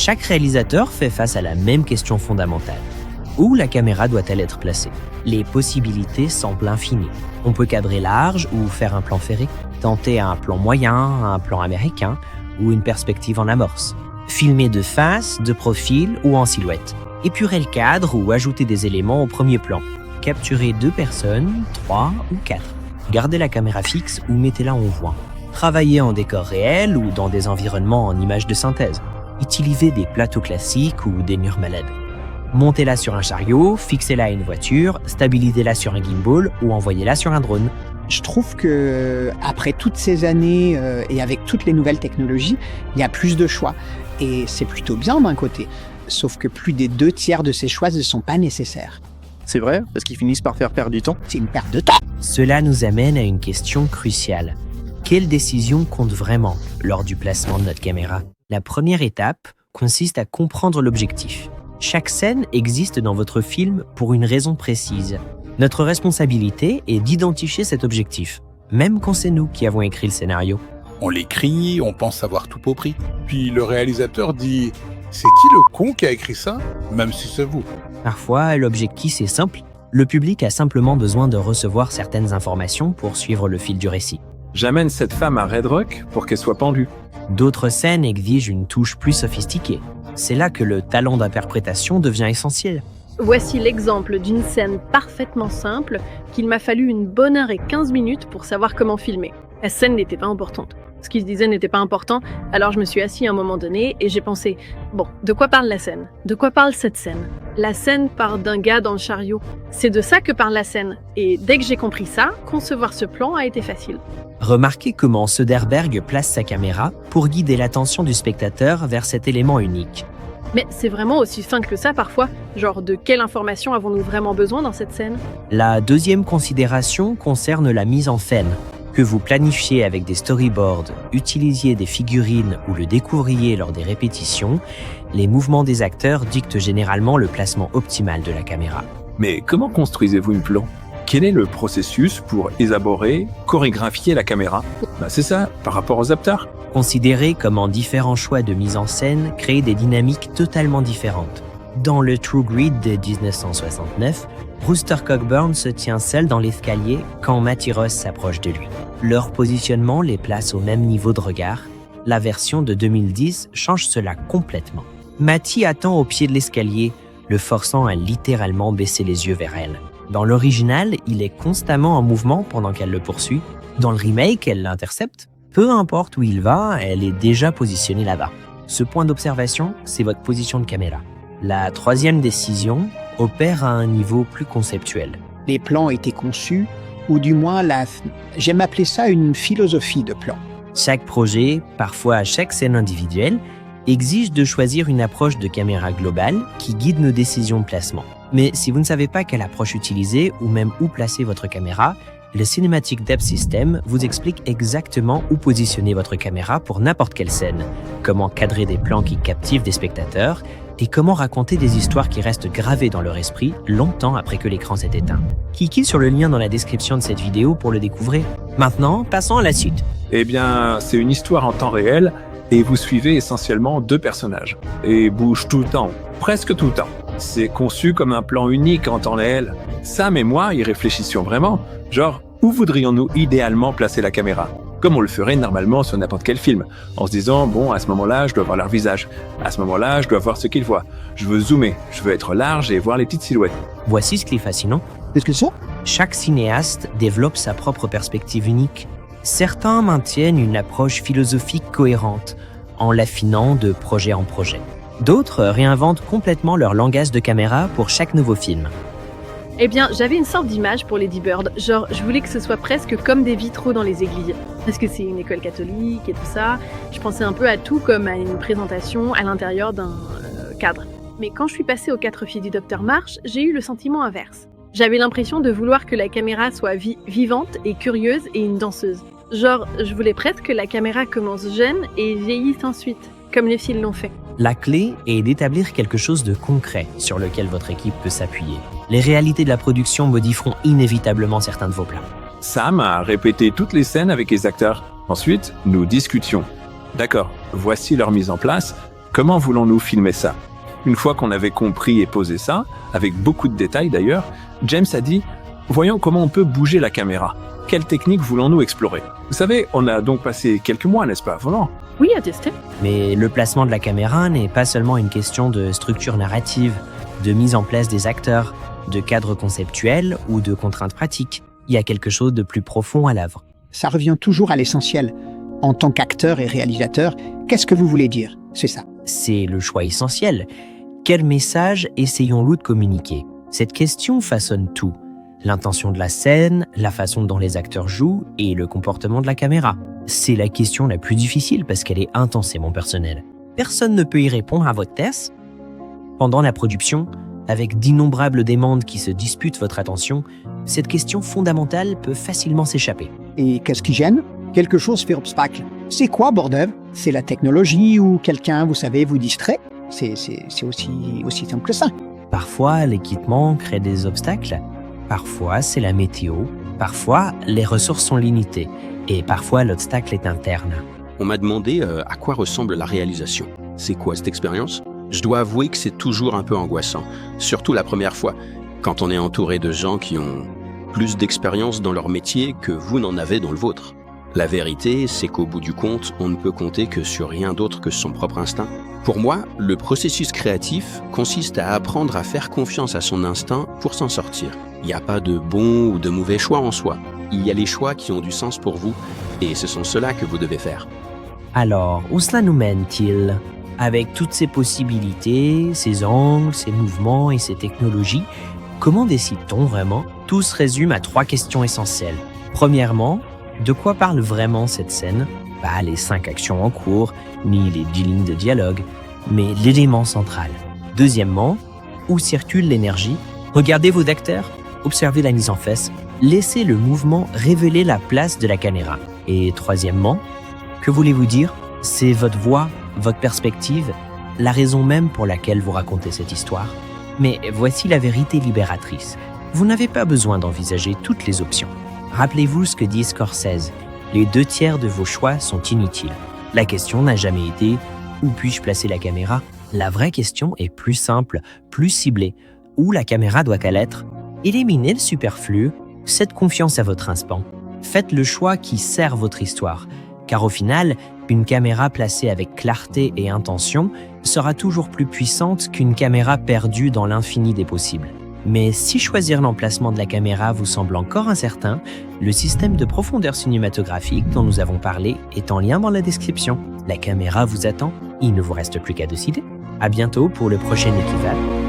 Chaque réalisateur fait face à la même question fondamentale. Où la caméra doit-elle être placée? Les possibilités semblent infinies. On peut cadrer large ou faire un plan ferré, tenter un plan moyen, un plan américain ou une perspective en amorce. Filmer de face, de profil ou en silhouette. Épurer le cadre ou ajouter des éléments au premier plan. Capturer 2 personnes, 3 ou 4. Gardez la caméra fixe ou mettez-la en voie. Travailler en décor réel ou dans des environnements en images de synthèse. Utilisez des plateaux classiques ou des murs malades. Montez-la sur un chariot, fixez-la à une voiture, stabilisez-la sur un gimbal ou envoyez-la sur un drone. Je trouve que après toutes ces années et avec toutes les nouvelles technologies, il y a plus de choix. Et c'est plutôt bien d'un côté. Sauf que plus des 2/3 de ces choix ne sont pas nécessaires. C'est vrai, parce qu'ils finissent par faire perdre du temps. C'est une perte de temps. Cela nous amène à une question cruciale. Quelle décision compte vraiment lors du placement de notre caméra? La première étape consiste à comprendre l'objectif. Chaque scène existe dans votre film pour une raison précise. Notre responsabilité est d'identifier cet objectif, même quand c'est nous qui avons écrit le scénario. On l'écrit, on pense avoir tout compris. Puis le réalisateur dit « C'est qui le con qui a écrit ça ?» Même si c'est vous. Parfois, l'objectif est simple. Le public a simplement besoin de recevoir certaines informations pour suivre le fil du récit. J'amène cette femme à Red Rock pour qu'elle soit pendue. D'autres scènes exigent une touche plus sophistiquée. C'est là que le talent d'interprétation devient essentiel. Voici l'exemple d'une scène parfaitement simple qu'il m'a fallu une bonne heure et 15 minutes pour savoir comment filmer. La scène n'était pas importante. Ce qui se disait n'était pas important, alors je me suis assis à un moment donné et j'ai pensé « Bon, de quoi parle la scène? De quoi parle cette scène ?» La scène parle d'un gars dans le chariot. C'est de ça que parle la scène. Et dès que j'ai compris ça, concevoir ce plan a été facile. Remarquez comment Soderbergh place sa caméra pour guider l'attention du spectateur vers cet élément unique. Mais c'est vraiment aussi fin que ça parfois. Genre, de quelle information avons-nous vraiment besoin dans cette scène? La deuxième considération concerne la mise en scène. Que vous planifiez avec des storyboards, utilisiez des figurines ou le découvriez lors des répétitions, les mouvements des acteurs dictent généralement le placement optimal de la caméra. Mais comment construisez-vous une plan? Quel est le processus pour élaborer, chorégraphier la caméra? C'est ça, par rapport aux acteurs. Considérez comment différents choix de mise en scène créent des dynamiques totalement différentes. Dans le True Grit de 1969, Brewster Cockburn se tient seul dans l'escalier quand Matty Ross s'approche de lui. Leur positionnement les place au même niveau de regard. La version de 2010 change cela complètement. Matty attend au pied de l'escalier, le forçant à littéralement baisser les yeux vers elle. Dans l'original, il est constamment en mouvement pendant qu'elle le poursuit. Dans le remake, elle l'intercepte. Peu importe où il va, elle est déjà positionnée là-bas. Ce point d'observation, c'est votre position de caméra. La troisième décision opère à un niveau plus conceptuel. Les plans ont été conçus, ou du moins, j'aime appeler ça une philosophie de plan. Chaque projet, parfois à chaque scène individuelle, exige de choisir une approche de caméra globale qui guide nos décisions de placement. Mais si vous ne savez pas quelle approche utiliser ou même où placer votre caméra, le Cinematic Depth System vous explique exactement où positionner votre caméra pour n'importe quelle scène, comment cadrer des plans qui captivent des spectateurs et comment raconter des histoires qui restent gravées dans leur esprit longtemps après que l'écran s'est éteint. Cliquez sur le lien dans la description de cette vidéo pour le découvrir. Maintenant, passons à la suite. Eh bien, c'est une histoire en temps réel et vous suivez essentiellement 2 personnages. Et bougent tout le temps, presque tout le temps. C'est conçu comme un plan unique en temps réel. Sam et moi y réfléchissions vraiment. Genre, où voudrions-nous idéalement placer la caméra? Comme on le ferait normalement sur n'importe quel film, en se disant, bon, à ce moment-là, je dois voir leur visage. À ce moment-là, je dois voir ce qu'ils voient. Je veux zoomer, je veux être large et voir les petites silhouettes. Voici ce qui est fascinant. Qu'est-ce que c'est? Chaque cinéaste développe sa propre perspective unique. Certains maintiennent une approche philosophique cohérente, en l'affinant de projet en projet. D'autres réinventent complètement leur langage de caméra pour chaque nouveau film. Eh bien, j'avais une sorte d'image pour Lady Bird, genre je voulais que ce soit presque comme des vitraux dans les églises. Parce que c'est une école catholique et tout ça, je pensais un peu à tout comme à une présentation à l'intérieur d'un cadre. Mais quand je suis passée aux 4 filles du Docteur March, j'ai eu le sentiment inverse. J'avais l'impression de vouloir que la caméra soit vivante et curieuse et une danseuse. Genre, je voulais presque que la caméra commence jeune et vieillisse ensuite, comme les filles l'ont fait. La clé est d'établir quelque chose de concret sur lequel votre équipe peut s'appuyer. Les réalités de la production modifieront inévitablement certains de vos plans. Sam a répété toutes les scènes avec les acteurs. Ensuite, nous discutions. D'accord, voici leur mise en place. Comment voulons-nous filmer ça? Une fois qu'on avait compris et posé ça, avec beaucoup de détails d'ailleurs, James a dit « Voyons comment on peut bouger la caméra. Quelle technique voulons-nous explorer ?» Vous savez, on a donc passé quelques mois, n'est-ce pas, vraiment? Oui, à tester. Mais le placement de la caméra n'est pas seulement une question de structure narrative, de mise en place des acteurs, de cadre conceptuel ou de contraintes pratiques. Il y a quelque chose de plus profond à l'œuvre. Ça revient toujours à l'essentiel. En tant qu'acteur et réalisateur, qu'est-ce que vous voulez dire? C'est ça. C'est le choix essentiel. Quel message essayons-nous de communiquer? Cette question façonne tout. L'intention de la scène, la façon dont les acteurs jouent et le comportement de la caméra. C'est la question la plus difficile parce qu'elle est intensément personnelle. Personne ne peut y répondre à votre test. Pendant la production, avec d'innombrables demandes qui se disputent votre attention, cette question fondamentale peut facilement s'échapper. Et qu'est-ce qui gêne? Quelque chose fait obstacle. C'est quoi, bordel? C'est la technologie ou quelqu'un, vous savez, vous distrait? C'est aussi simple que ça. Parfois, l'équipement crée des obstacles. Parfois, c'est la météo. Parfois, les ressources sont limitées. Et parfois, l'obstacle est interne. On m'a demandé à quoi ressemble la réalisation. C'est quoi cette expérience? Je dois avouer que c'est toujours un peu angoissant, surtout la première fois, quand on est entouré de gens qui ont plus d'expérience dans leur métier que vous n'en avez dans le vôtre. La vérité, c'est qu'au bout du compte, on ne peut compter que sur rien d'autre que son propre instinct. Pour moi, le processus créatif consiste à apprendre à faire confiance à son instinct pour s'en sortir. Il n'y a pas de bon ou de mauvais choix en soi. Il y a les choix qui ont du sens pour vous, et ce sont ceux-là que vous devez faire. Alors, où cela nous mène-t-il? Avec toutes ces possibilités, ces angles, ces mouvements et ces technologies, comment décide-t-on vraiment? Tout se résume à 3 questions essentielles. Premièrement, de quoi parle vraiment cette scène? Pas les 5 actions en cours, ni les 10 lignes de dialogue, mais l'élément central. Deuxièmement, où circule l'énergie? Regardez vos acteurs, observez la mise en face, laissez le mouvement révéler la place de la caméra. Et troisièmement, que voulez-vous dire? C'est votre voix, votre perspective, la raison même pour laquelle vous racontez cette histoire. Mais voici la vérité libératrice. Vous n'avez pas besoin d'envisager toutes les options. Rappelez-vous ce que dit Scorsese. Les 2/3 de vos choix sont inutiles. La question n'a jamais été « Où puis-je placer la caméra ?» La vraie question est plus simple, plus ciblée. Où la caméra doit-elle être? Éliminez le superflu, faites confiance à votre instinct. Faites le choix qui sert votre histoire. Car au final, une caméra placée avec clarté et intention sera toujours plus puissante qu'une caméra perdue dans l'infini des possibles. Mais si choisir l'emplacement de la caméra vous semble encore incertain, le système de profondeur cinématographique dont nous avons parlé est en lien dans la description. La caméra vous attend, il ne vous reste plus qu'à décider. À bientôt pour le prochain équivalent.